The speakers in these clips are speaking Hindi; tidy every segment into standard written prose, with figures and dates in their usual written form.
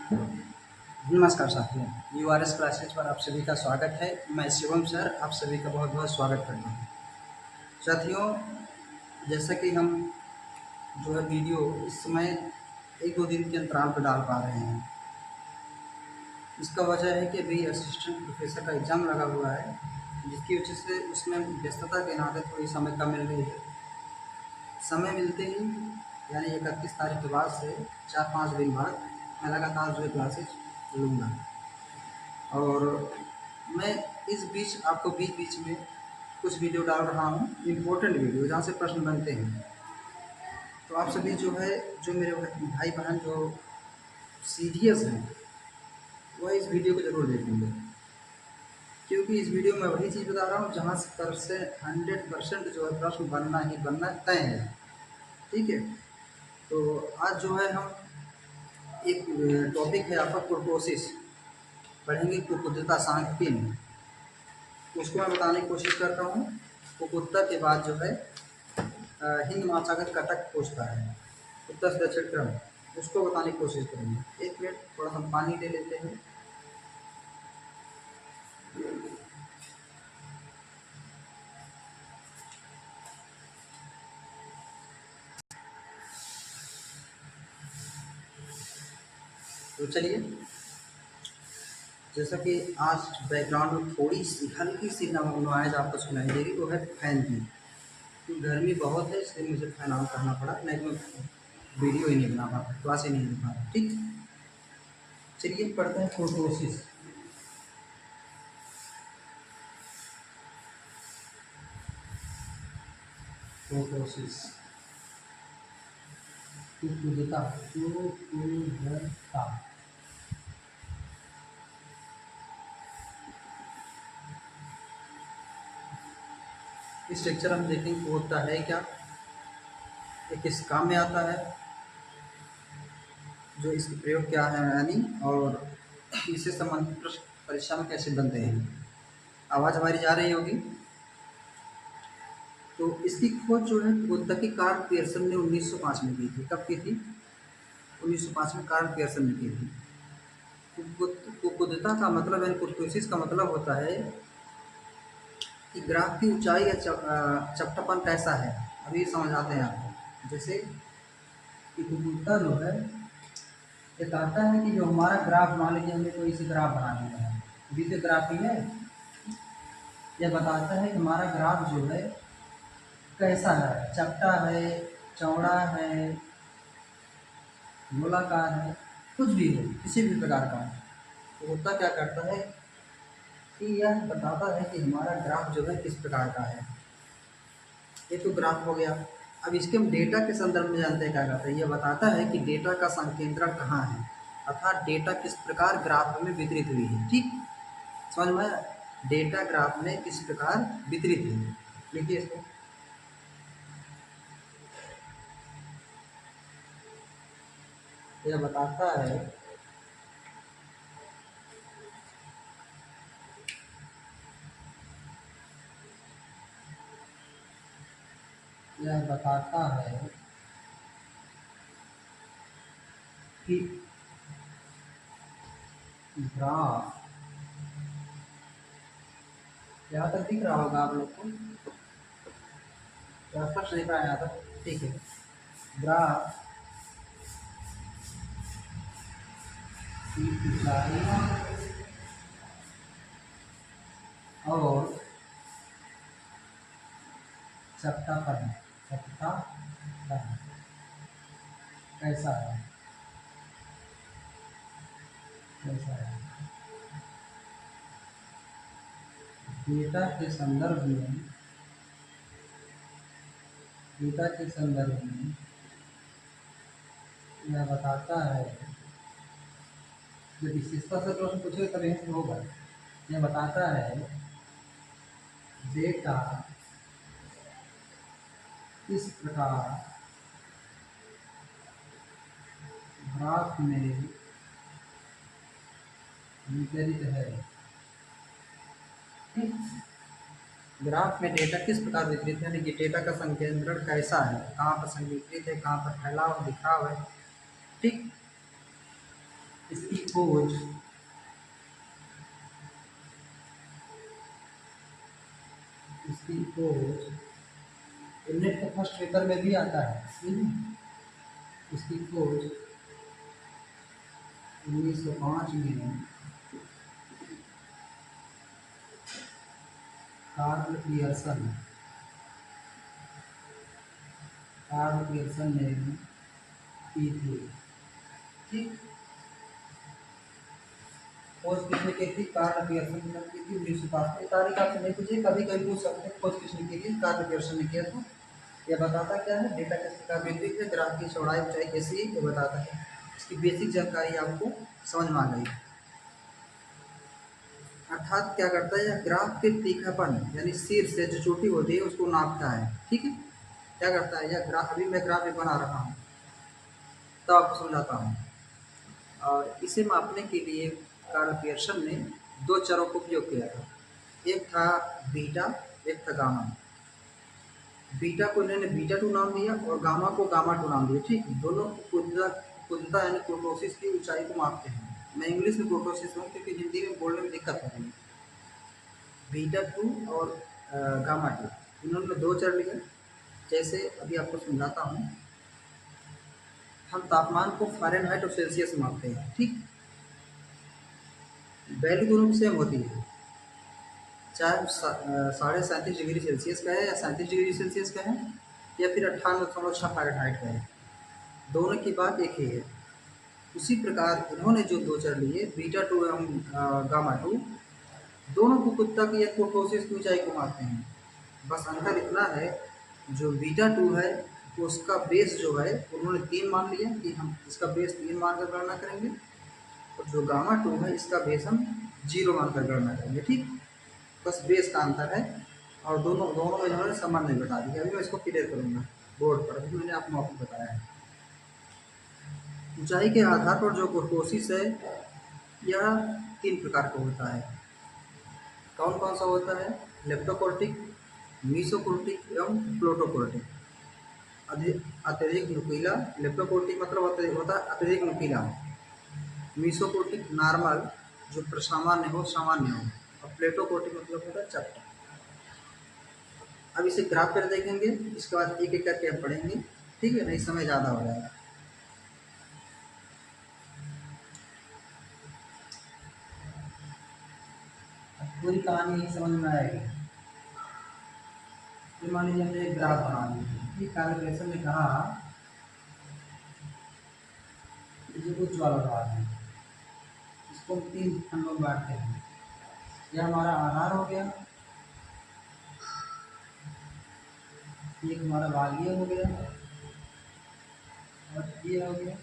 नमस्कार साथियों, यूआरएस क्लासेज पर आप सभी का स्वागत है। मैं शिवम सर आप सभी का बहुत बहुत स्वागत करता हूँ। साथियों, जैसा कि हम जो है वीडियो इस समय 1-2 दिन के अंतराल पर डाल पा रहे हैं। इसका वजह है कि अभी असिस्टेंट प्रोफेसर का एग्ज़ाम लगा हुआ है, जिसकी वजह से उसमें व्यस्तता के नाते थोड़ी समय कम मिल रही है। समय मिलते ही यानी 31 तारीख के बाद से 4-5 दिन बाद मैं लगातार जो है क्लासेज लूँगा। और मैं इस बीच आपको बीच-बीच में कुछ वीडियो डाल रहा हूँ, इम्पोर्टेंट वीडियो जहाँ से प्रश्न बनते हैं। तो आप सभी जो है, जो मेरे भाई-बहन जो सीरियस हैं, वह इस वीडियो को ज़रूर देखेंगे। क्योंकि इस वीडियो में वही चीज़ बता रहा हूँ जहाँ से 100% जो है प्रश्न बनना ही बनना तय है। ठीक है? तो आज जो है हम एक टॉपिक है आपका कुर्टोसिस पढ़ेंगे, कुकुद्धता सांख्यिकीय। उसको मैं बताने की कोशिश करता हूँ। कुकुत्ता के बाद जो है हिंद महासागर कटक पूछता है, उत्तर से दक्षिण क्रम, उसको बताने की कोशिश करेंगे। 1 मिनट थोड़ा हम पानी ले लेते हैं। तो चलिए, जैसा कि आज बैकग्राउंड में थोड़ी सी हल्की सी नॉइज़ आपको सुनाई देगी, वो है फैन की। क्योंकि गर्मी बहुत है इसलिए मुझे फैन ऑन करना पड़ा, नहीं तो मैं वीडियो ही नहीं बना पाता, क्लास ही नहीं ले पाता। ठीक, चलिए पढ़ते हैं फोटोसिस। फोटोसिस कुकुद्धता कुकुद्धता इस लेक्चर हम देखेंगे होता है क्या, ये किस काम में आता है, जो इसके प्रयोग क्या है यानी, और इससे संबंधित प्रश्न परीक्षा में कैसे बनते हैं। आवाज़ हमारी जा रही होगी। तो इसकी खोज जो है कुकुद्धता की कार्ल पियर्सन ने 1905 में की थी। कब की थी? 1905 में कार्ल पियर्सन ने की थी। कुकुद्धता का मतलब यानी कुर्टोसिस का मतलब होता है कि ग्राफ की ऊंचाई या चपटापन कैसा है। अभी समझ आते हैं आपको। जैसे कि कुकुद्धता जो है, ये कहता है कि जो हमारा ग्राफ, मान लीजिए हमने कोई सी ग्राफ बना दिया है, अभी तो ग्राफ ही है। यह बताता है कि हमारा ग्राफ जो है कैसा है, चपटा है, चौड़ा है, गोलाकार है, कुछ भी हो, किसी भी प्रकार का। तो होता क्या करता है कि यह बताता है कि हमारा ग्राफ जो है किस प्रकार का है। ये तो ग्राफ हो गया। अब इसके हम डेटा के संदर्भ में जानते हैं क्या करता है। यह बताता है कि डेटा का संकेंद्रण कहाँ है, अर्थात डेटा किस प्रकार ग्राफ में वितरित हुई है। ठीक, समझ में आया? डेटा ग्राफ में किस प्रकार वितरित हुई है। लिखिए इसको। यह बताता है यह बताता है कि ग्राफ, यहाँ तक दिख रहा होगा आप लोग को, क्या स्पष्ट दिख रहा है यहाँ तक? ठीक है। ग्राफ की ऊंचाई और चपटापन, चपटापन कैसा है, कैसा है, डेटा के संदर्भ में, डेटा के संदर्भ में यह बताता है। जब विशेषता से प्रश्न पूछे तब यही होगा। यह बताता है डेटा किस प्रकार ग्राफ में वितरित है। ग्राफ में डेटा किस प्रकार वितरित है, कि डेटा का संकेंद्रण कैसा है, कहाँ पर संवितरित है, कहाँ पर फैलाव बिखराव है। ठीक, इसकी खोज नेट के फर्स्ट पेपर में भी आता है, ठीक है। इसकी खोज 1905 में कार्ल पियर्सन ने की थी, ठीक। खोज किसने की थी? कार्ल पियर्सन ने की थी 1905 में। तारीख आपसे नहीं पूछिए, कभी कभी पूछ सकते हैं खोज किसने की थी। कार्ल पियर्सन ने किया था। यह बताता क्या है? डेटा किस प्रकार वितरित है, ग्राफ की चौड़ाई ऊंचाई कैसी है, ये बताता है। इसकी बेसिक जानकारी आपको समझ में आ गई। अर्थात क्या करता है, यह ग्राफ के तीखापन यानी शीर्ष से जो चोटी होती है उसको नापता है, ठीक है। क्या करता है यह ग्राफ, अभी मैं ग्राफ भी बना रहा हूँ तो आपको समझाता हूँ। और इसे मापने के लिए कार्ल पियर्सन ने दो चरों का उपयोग किया था। एक था बीटा, एक था गामा। बीटा को इन्होंने बीटा टू नाम दिया और गामा को गामा टू नाम दिया, ठीक। दोनों कुंदता यानी प्रोटोसिस की ऊंचाई को मापते हैं। मैं इंग्लिश में प्रोटोसिस हूँ क्योंकि हिंदी में बोलने में दिक्कत हो रही है। बीटा टू और गामा टू, इन्होंने दो चर लिए। जैसे अभी आपको समझाता हूँ। हम तापमान को फ़ारेनहाइट और सेल्सियस में मापते हैं, ठीक। वैल्यू दोनों की सेम होती है, चाहे 37.5 डिग्री सेल्सियस का है या 37 डिग्री सेल्सियस का है या फिर 98.6 फ़ारेनहाइट का है, दोनों की बात एक ही है। उसी प्रकार इन्होंने जो दो चर लिए बीटा टू एवं गामा टू, दोनों को कुत्ता की या प्रोटोसिस की ऊंचाई को मापते हैं। बस अंतर इतना है, जो बीटा टू है उसका बेस जो है उन्होंने 3 मान लिया कि हम इसका बेस 3 मानकर गणना करेंगे, और जो गामा टू है इसका बेस हम 0 मानकर गणना करेंगे, ठीक। बस बेस का अंतर है और दोनों दोनों में इन्होंने समान नहीं बता दिया। अभी मैं इसको क्लियर करूँगा बोर्ड पर, अभी मैंने आपको बताया है। ऊंचाई के आधार पर जो कोशिश है यह 3 प्रकार का होता है। कौन कौन सा होता है? लेप्टोकोर्टिक, मीसोकोर्टिक एवं प्लोटोकोर्टिक। अत्यधिक नुकीला, लेप्टोकोर्टिक मतलब होता है अत्यधिक नुकीला। मीसोकोर्टिक नॉर्मल, जो सामान्य हो, और प्लेटोकोर्टिक मतलब होता है चपटा। अब इसे ग्राफ पर देखेंगे, इसके बाद एक एक करके हम पढ़ेंगे, ठीक है, नहीं समय ज़्यादा हो जाएगा। पूरी कहानी नहीं समझ में आएगी। तो मान लीजिए हमने एक ग्राफ बना लिया, कार्ल पियर्सन ने कहा जो उच्च वाला भाग है इसको हम 3 खंडों में बांटते हैं। यह हमारा आधार हो गया, एक हमारा भागीय हो गया और ये हो गया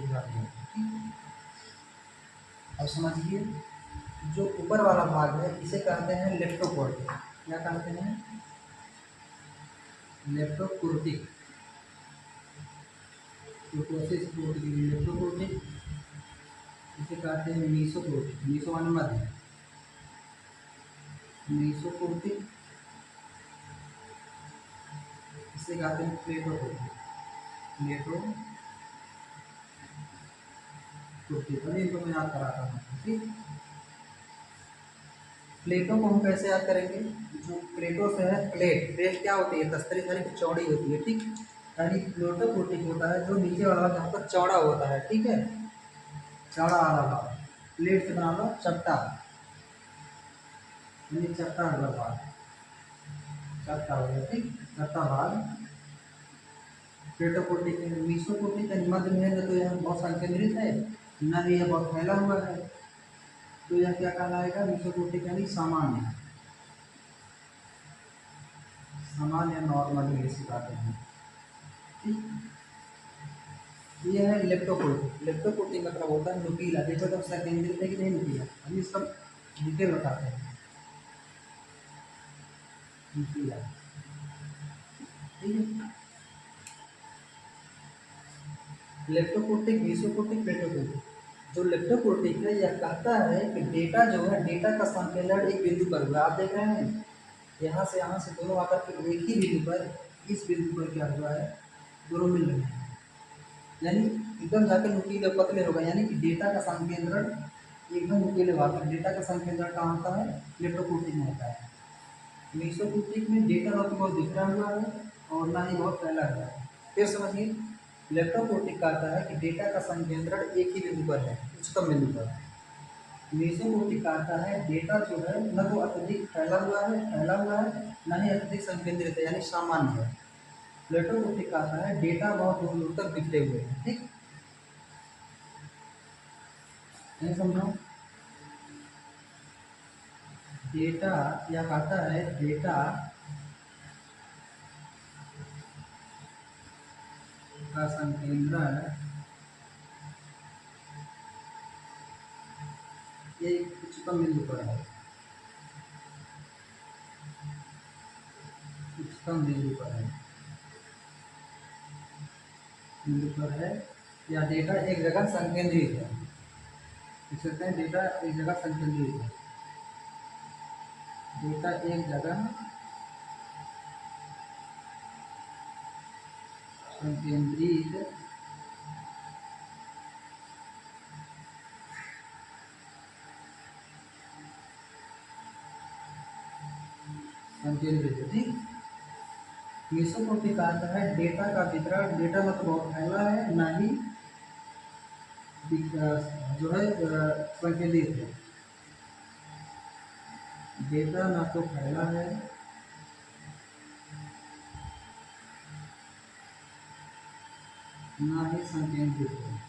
भागीय। अब समझिए, जो ऊपर वाला भाग है इसे कहते हैं लेप्टोकोर्टिक। क्या कहते हैं? लेप्टोकोर्टिक। लेप्टोकोर्टिक। इसे कहते हैं मीसोकोर्टिक। मीसो माने मध्य, मीसोकोर्टिक। इसे कहते हैं प्लेटोकोर्टिक। प्लेटोकोर्टिक, अभी इनको मैं याद कराता हूँ, ठीक। प्लेटों को हम कैसे याद करेंगे? जो प्लेटों से है, प्लेट क्या होती है? तस्तरी सारी चौड़ी होती है, ठीक। यानी प्लेटोकोर्टिक होता है जो नीचे वाला जहाँ पर चौड़ा होता है, ठीक है, चौड़ा वाला भाग। प्लेट से बना लो चपटा, यानी चपटा वाला भाग, चपटा हो गया, ठीक। चपटा भाग प्लेटोकोर्टिक है। मीसोकोर्टिक मध्य में है तो यह बहुत संकेंद्रित है, न ही यह बहुत फैला हुआ है, तो यह क्या कहलाएगा? मीसोकोर्टिक यानी सामान्य, सामान्य नॉर्मल इसे कहते हैं, ठीक। यह है लेप्टोकोर्टिक। लेप्टोकोर्टिक मतलब होता है नुकीला। देखो तो संकेंद्रित है कि नहीं नुकीला, अभी इसका डिटेल बताते हैं। नुकीला, ठीक है। लेप्टोकोर्टिक, मीसोकोर्टिक, प्लेटोकोर्टिक। जो लेप्टोकोर्टिक है यह कहता है कि डेटा जो है, डेटा का संकेंद्रण एक बिंदु पर हुआ। आप देख रहे हैं यहाँ से दोनों आकर के एक ही बिंदु पर, इस बिंदु पर क्या हुआ है, दोनों मिल रहे हैं, यानी एकदम जाके नुकीले पतले होगा, यानी कि डेटा का संकेंद्रण एकदम नुकीले भाग में। डेटा का संकेंद्रण कहाँ होता है? लेप्टोप्रोटीन में होता है। मीसोप्रोटीन में डेटा ना तो बहुत बिखरा हुआ है और ना ही बहुत फैला हुआ है। फिर समझिए, लेप्टोप्रोटीन का आता है कि डेटा का संकेंद्रण एक ही बिंदु पर है, उच्चतम बिंदु पर। मीसोप्रोटीन का आता है डेटा जो है न तो अत्यधिक फैला हुआ है, न ही अत्यधिक संकेंद्रित है, यानी सामान्य है। लेप्टोप्रोटीन का आता है डेटा बहुत दूर दूर तक बिखरे हुए हैं। ठीक, नहीं समझो? डेटा या कहता है डेटा का संकेंद्रण ये उच्चतम बिंदु पर है, उच्चतम बिंदु पर है, या डेटा एक जगह संकेंद्रित है। देख सकते हैं, डेटा एक जगह संकेंद्रित है, डेटा एक जगह संकेंद्रित संकेंद्रित है। ठीक, मीसोप्रोटीन का अर्थ है डेटा का वितरण, डेटा मतलब बहुत फैला है, ना ही जो है संकेंद्रित है। डेटा ना तो फैला है ना ही संकेंद्रित है।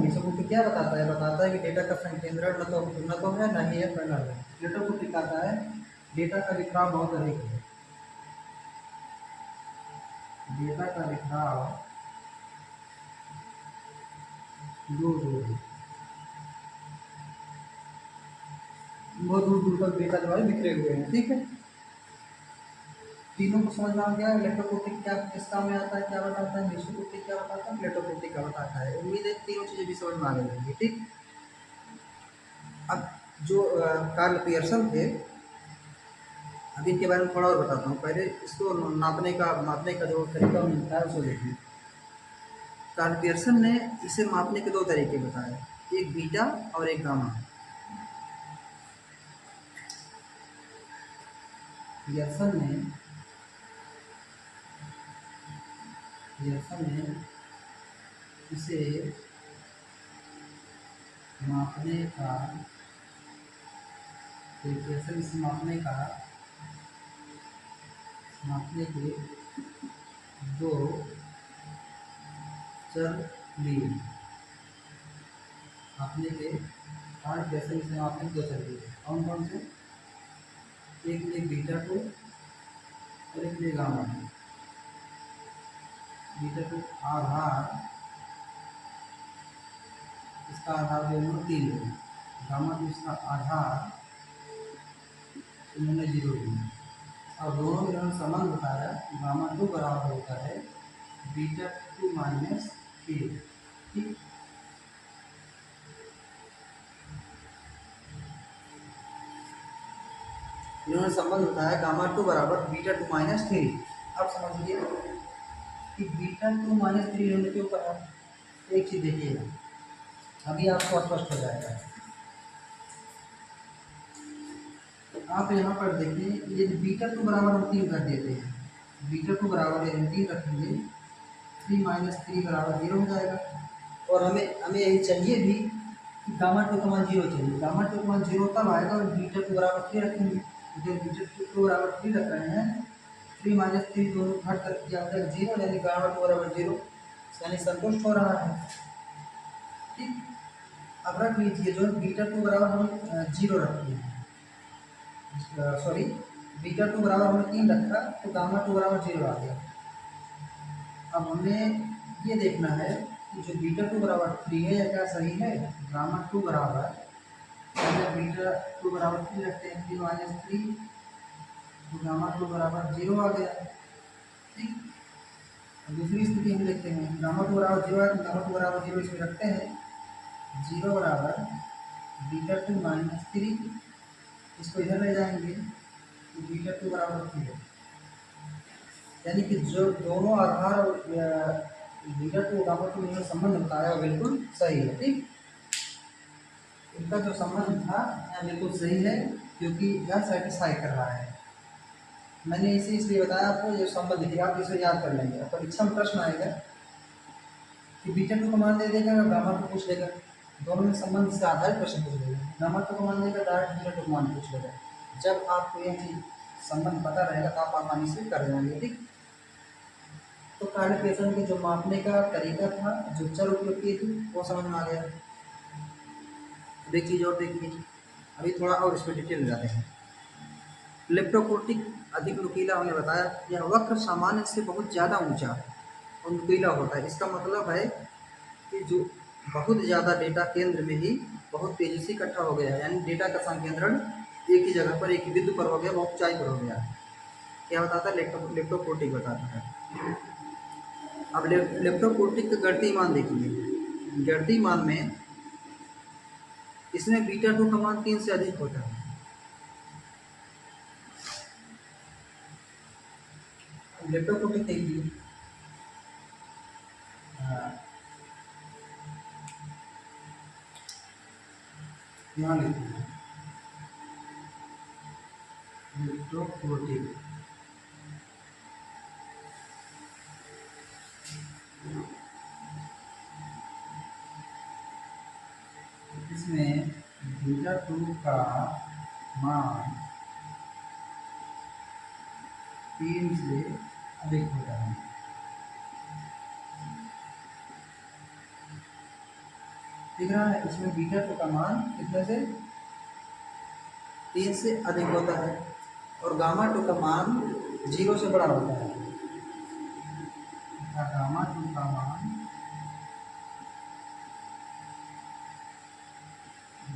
मीसोप्रोटीन क्या बताता है? बताता है कि डेटा का संकेंद्रण न तो है, ना ही है फैला है। लेप्टोप्रोटीन कहता है डेटा का बिखराव बहुत अधिक है, डेटा का बिखराव दूर दूर है, बहुत दूर दूर तक डेटा जो है बिखरे हुए हैं। ठीक है, तीनों को समझ में आ गया। इलेक्ट्रोप्रोटीन क्या किस काम में आता है, क्या बताता है? मीसोप्रोटीन क्या बताता है? इलेक्ट्रोप्रोटीन का बताता है। उम्मीद है तीनों चीजें भी समझ में आ गई होंगी। ठीक, अब जो कार्ल पियर्सन थे, अभी इनके बारे में थोड़ा और बताता हूँ। पहले इसको मापने का जो तरीका मिलता है उसको देखिए। कार्ल पियर्सन ने इसे मापने के दो तरीके बताए, एक बीटा और एक गामा। पियर्सन ने इसे मापने का इसे मापने के दो चर लिए, मापने के कार्ल पियर्सन इसे मापने के दो चर लिए। कौन कौन से? एक लिए बीटा को और एक लिए गामा। बीटा को आधार, इसका आधार दोनों 3 है, गामा को इसका आधार इन्होंने 0 लिया, और दोनों में इन्होंने संबंध बताया गामा 2 बराबर होता है बीटा 2 माइनस 3। ठीक, इन्होंने संबंध बताया गामा 2 बराबर बीटा 2 माइनस 3। अब समझिए कि बीटा 2 माइनस 3 इन्होंने क्यों कहा। एक चीज देखिएगा, अभी आपको स्पष्ट हो जाएगा। आप यहाँ पर देखिए, ये बीटा 2 बराबर हम 3 कर देते हैं, बीटा 2 बराबर है 3 रखेंगे, 3 माइनस 3 बराबर 0 हो जाएगा। और हमें हमें यही चाहिए भी कि गामा 2 का मान 0 चाहिए। गामा 2 का मान 0 तब आएगा और बीटा 2 बराबर 3 रखेंगे। जब बीटा 2 बराबर 3 रख रहे हैं, 3 माइनस 3 दोनों घट कर क्या हो जाएगा 0, यानी गामा 2 बराबर 0, यानी संतुष्ट हो रहा है। ठीक, अब रख लीजिए जो बीटा 2 बराबर हम 0 रखते हैं, सॉरी बीटा 2 बराबर हमने 3 रखा तो गामा 2 बराबर 0 आ गया। अब हमें ये देखना है कि जो बीटा 2 बराबर 3 है या क्या सही है। गामा 2 बराबर, पहले बीटा 2 बराबर 3 रखते हैं, 3 माइनस 3 तो गामा 2 बराबर 0 आ गया। ठीक, दूसरी स्थिति हम देखते हैं, गामा 2 बराबर 0 है तो गामा 2 बराबर 0 इसमें रखते हैं, 0 बराबर बीटा 2 माइनस 3, इसको इधर ले जाएंगे तो बीटा 2 बराबर 3 है। यानी कि जो दोनों आधार और बीटा टू गामा टू में संबंध बताया वो बिल्कुल सही है। ठीक, इनका जो संबंध था यह बिल्कुल सही है क्योंकि यह सेटिस्फाई कर रहा है। मैंने इसे इसलिए बताया आपको, ये संबंध देखिए, आप इसे याद कर लेंगे। अब परीक्षा में प्रश्न आएगा कि बीटा टू का मान दे देगा और गामा टू पूछ लेगा, दोनों में संबंध से आधारित प्रश्न पूछ लेगा। गामा टू का मान देगा, डायरेक्ट बीटा टू का मान पूछ लेगा। जब आपको यह चीज़ संबंध पता रहेगा तो आप आसानी से कर जाएंगे। ठीक, तो कैलिब्रेशन के जो मापने का तरीका था, जो चर उपयोग किए थे, वो समझ में आ गया। अब एक चीज़ और देखिए, अभी थोड़ा और इस पर डिटेल में जाते हैं। लेप्टोकोर्टिक अधिक नुकीला, हमने बताया यह वक्र सामान्य से बहुत ज़्यादा ऊंचा और नुकीला होता है। इसका मतलब है कि जो बहुत ज़्यादा डेटा केंद्र में ही बहुत तेज़ी से इकट्ठा हो गया है, यानी डेटा का संकेंद्रण एक ही जगह पर, एक ही बिंदु पर हो गया, बहुत ऊंचाई पर हो गया। क्या बताता है? लेप्टोकोर्टिक बताता है। अब लेप्टोकोर्टिक का गणितीय मान देखिए। गणितीय मान में इसमें बीटा टू का मान 3 से अधिक होता है। लेप्टोकोर्टिक देखिए, यहाँ लिखिए लेप्टोकोर्टिक। इसमें बीटा टू का मान 3 से अधिक होता है। दिख रहा है? इसमें बीटा टू का मान कितने से? 3 से अधिक होता है और गामा टू का मान 0 से बड़ा होता है। गामा टू का मान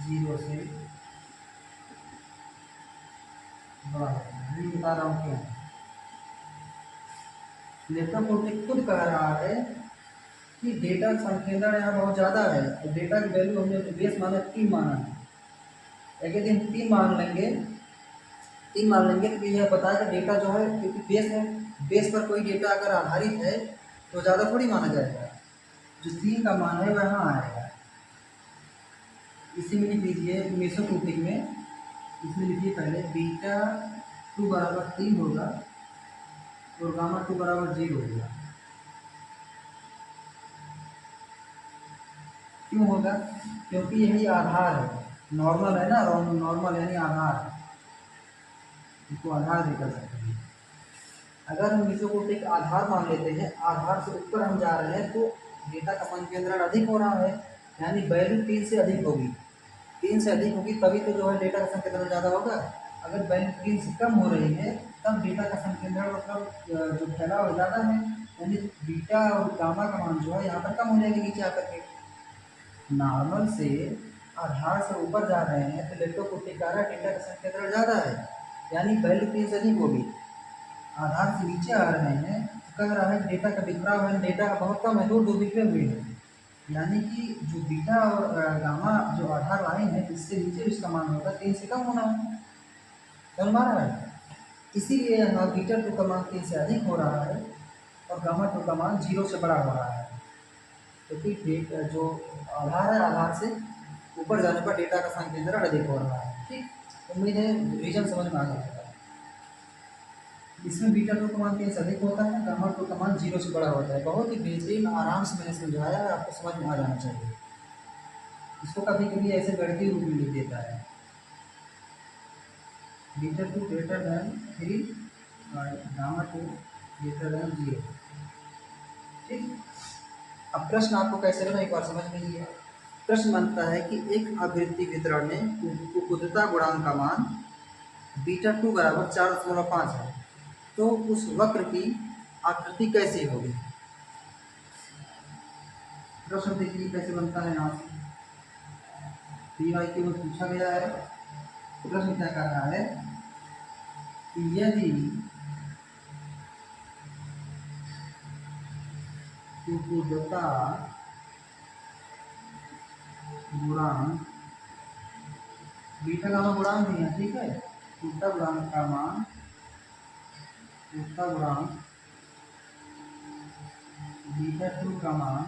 0 से बड़ा होता है। नहीं बता रहा हूँ क्यों। लेप्टोकोर्टिक खुद कह रहा है कि डेटा संकेंद्रण यहाँ बहुत ज़्यादा है और डेटा की वैल्यू हमने बेस माना 3 माना है। एक दिन 3 मान लेंगे, 3 मान लेंगे तो यह बताएगा डेटा जो है, क्योंकि बेस है, बेस पर कोई डेटा अगर आधारित है तो ज़्यादा थोड़ी माना जाएगा। जो 3 का मान है वहाँ आएगा। इसी में लिख लीजिए मेसोकोर्टिक में, इसमें लिखिए पहले बीटा टू बराबर 3 होगा और गामा टू बराबर 0 होगा। क्यों होगा? क्योंकि यही आधार है, नॉर्मल है ना, नॉर्मल यानी आधार, इसको आधार भी कर सकते हैं। अगर हम मेसोकोर्टिक आधार मान लेते हैं, आधार से ऊपर हम जा रहे हैं तो डेटा का संकेंद्रण अधिक हो रहा है, यानी वैल्यू 3 से अधिक होगी। 3 से अधिक होगी तभी तो जो है डेटा का संकेंद्रण ज़्यादा होगा। अगर वैल्यू 3 से कम हो रही है तब डेटा का संकेंद्रण मतलब जो फैलाव ज़्यादा है, यानी बीटा और गामा का मान जो है यहाँ पर कम हो जाएगी नीचे आकर के। नॉर्मल से आधार से ऊपर जा रहे हैं तो लेप्टोकोर्टिक का डेटा का संकेंद्रण ज़्यादा है, यानी वैल्यू 3 से अधिक होगी। आधार से नीचे आ रहे हैं तो कह रहा है डेटा का बिखराव है, डेटा बहुत कम है, दूर दूर बिखरे हुए हैं, यानी कि जो बीटा और गामा जो आधार लाइन है इससे नीचे इसका मान होगा 3 से कम होना है। समझ में आ रहा है? इसीलिए यहाँ बीटा टू का मान 3 से अधिक हो रहा है और गामा टू का मान 0 से बड़ा हो रहा है, क्योंकि तो जो आधार है आधार से ऊपर जाने पर डेटा का संकेंद्रण अधिक हो रहा है। ठीक, उम्मीद है रीजन समझ में आ गया। इसमें बीटा टू का मान 3 से अधिक होता है, गामा टू का मान 0 से बड़ा होता है। बहुत ही बेहतरीन आराम से मैंने समझाया है, आपको समझ में आ जाना चाहिए। इसको कभी कभी ऐसे गणितीय रूप में लिख देता है, बीटा टू ग्रेटर दैन 3 और गामा टू ग्रेटर दैन 0। ठीक, अब प्रश्न आपको कैसे लेना एक बार समझ लीजिए। प्रश्न बनता है कि एक आवृत्ति वितरण में उपयुक्तता गुणांक का मान बीटा टू बराबर 4.5 है, तो उस वक्र की आकृति कैसी होगी? प्रश्न देखिए कैसे बनता है। यहाँ से पीवाईक्यू में पूछा गया है। प्रश्न क्या कर रहा है कि यदि उपयुक्तता गुणांक बीटा गामा गुणांक नहीं है, ठीक है, उपयुक्तता गुणांक का मान, उपयुक्तता गुणांक बीटा 2 का मान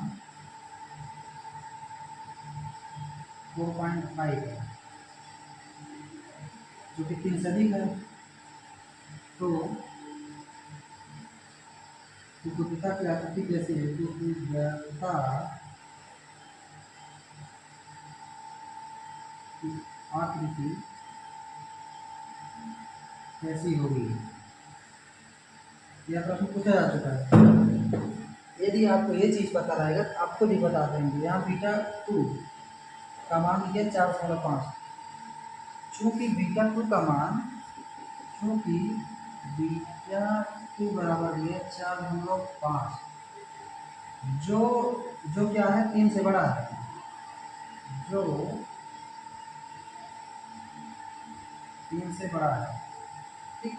4.5 है, जो कि 3 से अधिक है। तो उपयोगिता की आकृति कैसी है? तो उपयोगिता की आकृति कैसी होगी, यह प्रश्न पूछा जा चुका है। यदि आपको ये चीज़ पता रहेगा तो आपको भी बता देंगे। यहाँ बीटा 2 का मान लिखिए 4.5। चूँकि बीटा 2 का मान, चूँकि बीटा 2 बराबर है 4.5, जो जो क्या है 3 से बड़ा है, जो 3 से बड़ा है। ठीक,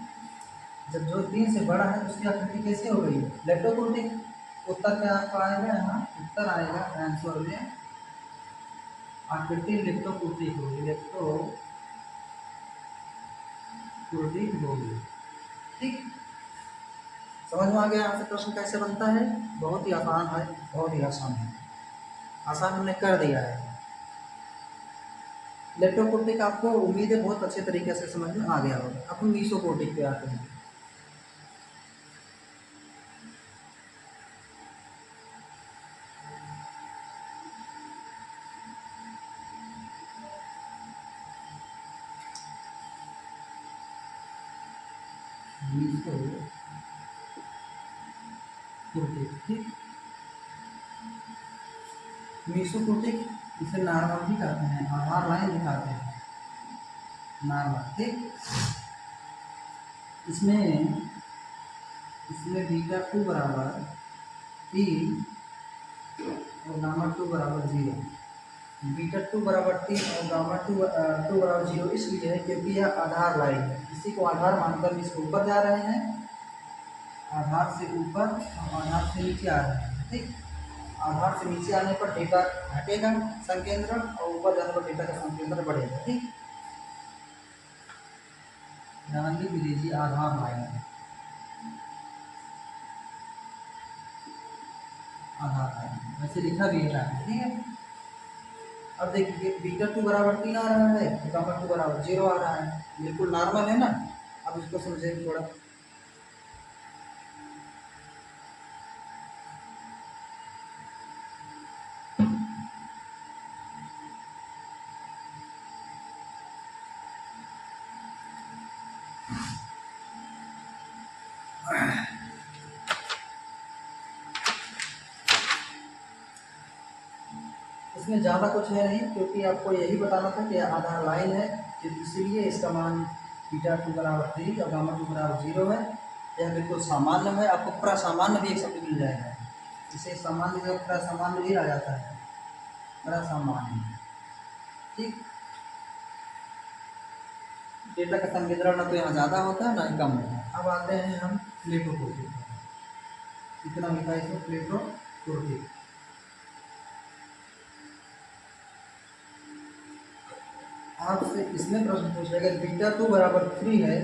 जब जो 3 से बड़ा है तो उसकी आकृति कैसे हो गई? लेप्टोकोर्टिक। उत्तर क्या आपका आएगा? यहाँ उत्तर आएगा आंसर में आकृति लेप्टोकोर्टिक होगी, लेप्टोकोर्टिक होगी। ठीक, समझ में आ गया यहाँ से प्रश्न कैसे बनता है? बहुत ही आसान है, बहुत ही आसान है, आसान हमने कर दिया है। लेप्टोकोर्टिक आपको उम्मीद है बहुत अच्छे तरीके से समझ में आ गया होगा। अब हम मीसोकोर्टिक पे आते हैं। ठीक, मीसोकोर्टिक इसे नॉर्मल भी कहते हैं, आधार लाइन दिखाते हैं, नॉर्मल। ठीक, इसमें बीटा 2 बराबर 3 और गामा 2 बराबर 0। बीटा 2 बराबर 3 और गामा 2 बराबर 0 इसलिए है क्योंकि यह आधार लाइन है। इसी को आधार मानकर इसके ऊपर जा रहे हैं, आधार से ऊपर और आधार से नीचे आ रहे हैं। ठीक, आधार से नीचे आने पर डेटा घटेगा संकेंद्रण, और ऊपर जाने पर डेटा का संकेंद्रण बढ़ेगा। ठीक, ध्यान लिख लीजिए, आधार लाइन है, आधार लाइन वैसे लिखा भी है। ठीक है, अब देखिए बीटा 2 बराबर 3 आ रहा है, तो गामा 2 बराबर 0 आ रहा है, बिल्कुल नॉर्मल है ना। अब इसको समझेंगे थोड़ा। इसमें ज़्यादा कुछ है नहीं, क्योंकि आपको यही बताना था कि आधार लाइन है, तो इसलिए इसका मान बीटा 2 बराबर 3 और गामा 2 बराबर 0 है। यह बिल्कुल सामान्य है, आपको पूरा सामान्य भी एक शब्द मिल जाएगा। इसे सामान्य जब पूरा सामान्य भी आ जाता है, पूरा सामान्य। ठीक, डेटा का संकेंद्रण ना तो यहाँ ज़्यादा होता है ना ही कम होता है। अब आते हैं हम प्लेटोकोर्टिक, कितना लिखा है इसमें? प्लेटोकोर्टिक। आपसे इसमें प्रश्न पूछ रहे अगर बीटा 2 बराबर 3 है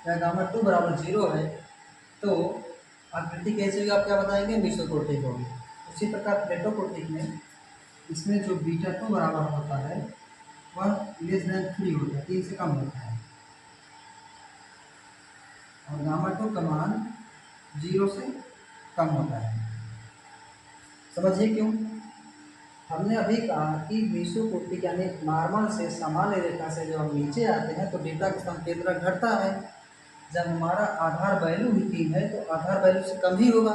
या गामा 2 बराबर 0 है तो आकृति कैसे होगी? आप क्या बताएंगे? मीसोकोर्टिक होगी। उसी प्रकार प्लेटोकोर्टिक में इसमें जो बीटा 2 बराबर होता है वह लेस देन 3 होता है, 3 से कम होता है, और गामा 2 का मान 0 से कम होता है। समझिए क्यों? हमने अभी कहा कि मीसोकोर्टिक यानी नॉर्मल से, सामान्य रेखा से जब हम नीचे आते हैं तो डेटा का संकेंद्रण घटता है। जब हमारा आधार वैल्यू ही 3 है तो आधार वैल्यू से कम ही होगा।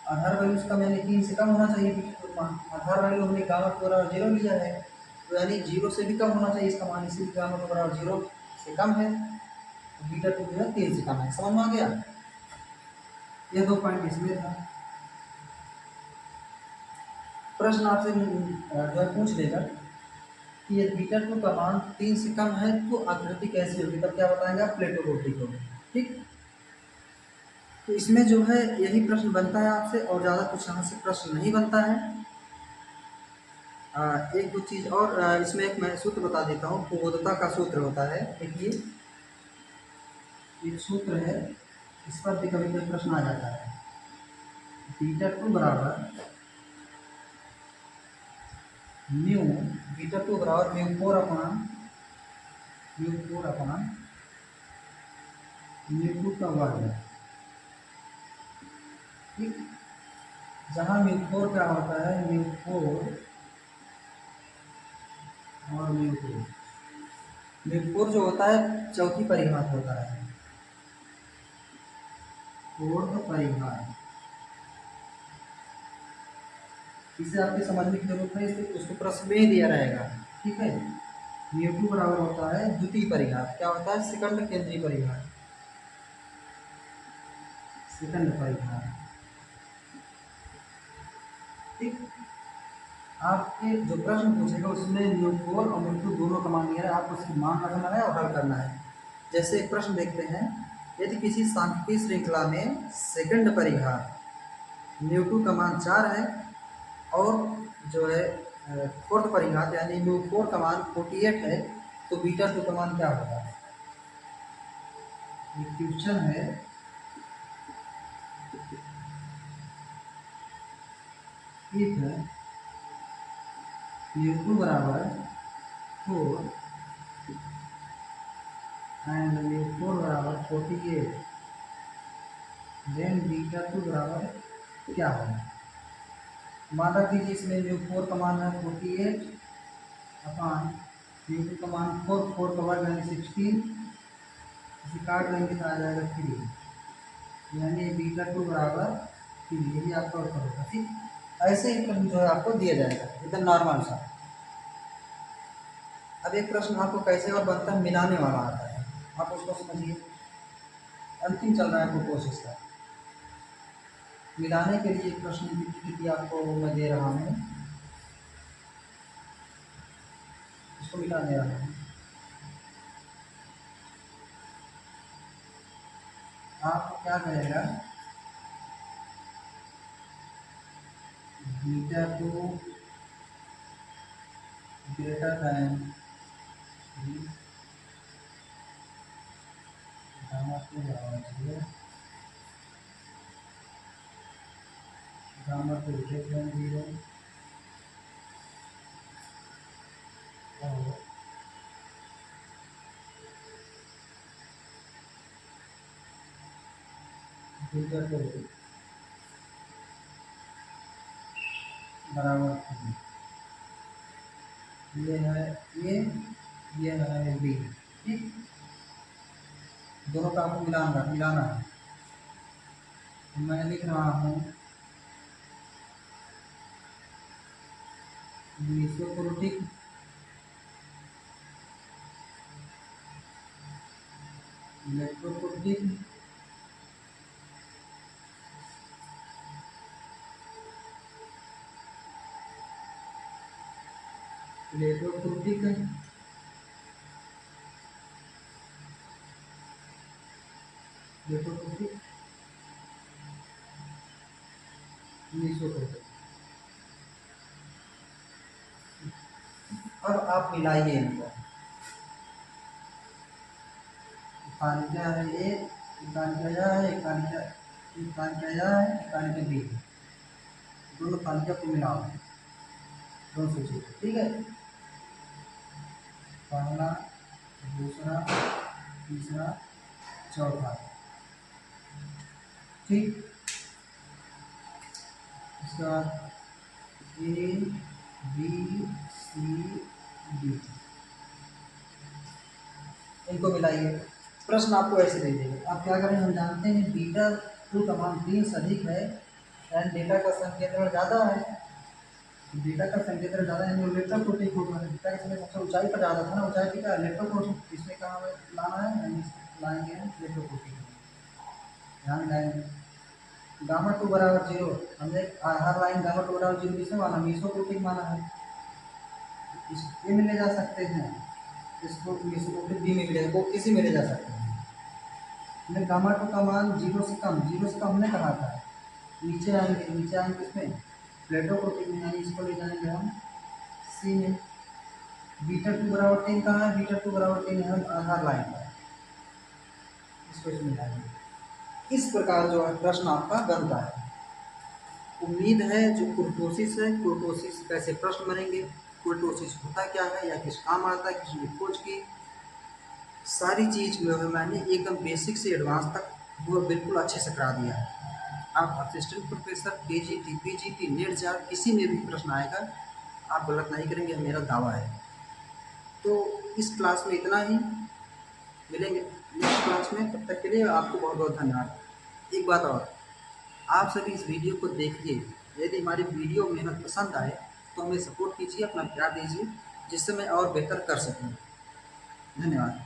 आधार वैल्यू से कम यानी 3 से कम होना चाहिए बीटा 2 मान। आधार वैल्यू हमने गामा 2 बराबर 0 लिया है, तो यानी 0 से भी कम होना चाहिए इसका मान, इसीलिए गामा 2 बराबर 0 से कम है, बीटा 2 जो है 3 से कम है। समझ में आ गया? यह 2 पॉइंट इसमें था। प्रश्न आपसे जो है पूछ लेगा कि यदि बीटा 2 का मान 3 से कम है तो आकृति कैसी होगी, तब क्या बताएंगे आप? प्लेटोकोर्टिक होगी। ठीक, तो इसमें जो है यही प्रश्न बनता है आपसे, और ज़्यादा कुछ यहाँ से प्रश्न नहीं बनता है। एक दो चीज़ और इसमें एक मैं सूत्र बता देता हूँ, प्रबोधता का सूत्र होता है। देखिए एक सूत्र है, इस पर भी कभी कभी प्रश्न आ जाता है। बीटा टू बराबर म्यू, बीटा टू बराबर mu four upon mu two का वर्ग है। ठीक, जहाँ म्यू फोर क्या होता है, म्यू फोर और म्यू टू, म्यू फोर जो होता है चौथी परिघात होता है, फोर्थ परिघात। इसे आपके समझने की जरूरत है, इसे उसको प्रश्न में ही दिया रहेगा। ठीक है, म्यू टू बराबर होता है द्वितीय परिघात, क्या होता है, सेकंड केंद्रीय परिघात, सेकंड परिघात। ठीक, आपके जो प्रश्न पूछेगा उसमें म्यू फोर और म्यू टू दोनों का मान दिया है, आपको उसकी मान रखना है और हल करना है। जैसे एक प्रश्न देखते हैं, यदि किसी सांख्यिकीय श्रृंखला में सेकंड परिघात म्यू टू का मान 4 है और जो है फोर्थ परिघात यानी म्यू फोर का मान 48 है, तो बीटा टू का मान क्या होगा। ये क्वेश्चन है, इफ म्यू टू बराबर 4 एंड म्यू फोर बराबर 48, देन बीटा टू बराबर क्या होगा। मान रख दीजिए इसमें म्यू फोर का मान है 48 अपॉन म्यू टू का मान 4 का वर्ग यानी 16, इसे काट देंगे तो आ जाएगा 3, यानी बीटा टू बराबर 3, यही आपका उत्तर होगा। ठीक, ऐसे ही प्रश्न जो है आपको दिया जाएगा एकदम नॉर्मल सा। अब एक प्रश्न आपको कैसे और बनता है, मिलाने वाला आता है, आप उसको समझिए। अंतिम चल रहा है आपको कोशिश का, मिलाने के लिए प्रश्न की स्थिति आपको मैं दे रहा हूँ, इसको मिला दे रहा हूँ। आपको क्या करेगा, beta two greater than gamma two बराबर चाहिए, गामा टू ग्रेटर दैन 0 और बीटा टू बराबर 3। ये है ए, ये है बी। ठीक, दोनों का आपको मिलाना है। मैं लिख रहा हूँ इलेक्ट्रोपोलिटिक इलेक्ट्रोपोलिटिक इलेक्ट्रोपोलिटिक इलेक्ट्रोपोलिटिक अब आप मिलाइए इनको, तालिका है ए, तालिका है, तालिका है, तालिका बी, दोनों तालिका को मिलाओ, दोनों सूची। ठीक है, पहला, दूसरा, तीसरा, चौथा। ठीक, इसके बाद ए बी सी डी, इनको मिलाइए। प्रश्न आपको ऐसे दे देंगे, आप क्या करें, हम जानते हैं बीटा टू का मान 3 से अधिक है एंड डेटा का संकेंद्रण ज़्यादा है, डेटा का संकेंद्रण ज़्यादा है, इलेक्ट्रोपोलिटिक होगा, डेटा का संकेंद्रण सबसे ऊंचाई पर ज़्यादा था ना, ऊंचाई पर क्या इलेक्ट्रोपोलिटिक, इसमें कहाँ हमें लाना है, लाएंगे इलेक्ट्रोपोलिटिक, ध्यान लगाएंगे। गामा टू बराबर 0, हमने हर लाइन गामा टू बराबर 0 किसमें माना, मीसोपोलिटिक माना है, इसमें ले जा सकते हैं, इसको मीसोपोलिटिक बी में मिलेगा, वो किसी में ले जा सकते हैं। हमने गामा टू का मान 0 से कम हमने कहा था, नीचे आएंगे किसमें, इलेक्ट्रोपोलिटिक में, यानी इसको ले जाएंगे हम सी में। बीटा टू बराबर 3 कहाँ है, बीटा टू बराबर 3 है हर लाइन पर, इसको इसमें लाएंगे। इस प्रकार जो है प्रश्न आपका बनता है। उम्मीद है जो कुर्टोसिस है, कुर्टोसिस कैसे प्रश्न बनेंगे, कुर्टोसिस होता क्या है या किस काम आता है, किसने खोज की, सारी चीज़ जो है मैंने एकदम बेसिक से एडवांस तक वो बिल्कुल अच्छे से करा दिया है। आप असिस्टेंट प्रोफेसर केजीटी पीजीटी नेट जा किसी में भी प्रश्न आएगा आप गलत नहीं करेंगे, मेरा दावा है। तो इस क्लास में इतना ही, मिलेंगे नेक्स्ट क्लास में, तब तक के लिए आपको बहुत बहुत धन्यवाद। एक बात और, आप सभी इस वीडियो को देखिए, यदि हमारी वीडियो मेहनत पसंद आए तो हमें सपोर्ट कीजिए, अपना प्यार दीजिए, जिससे मैं और बेहतर कर सकूँ। धन्यवाद।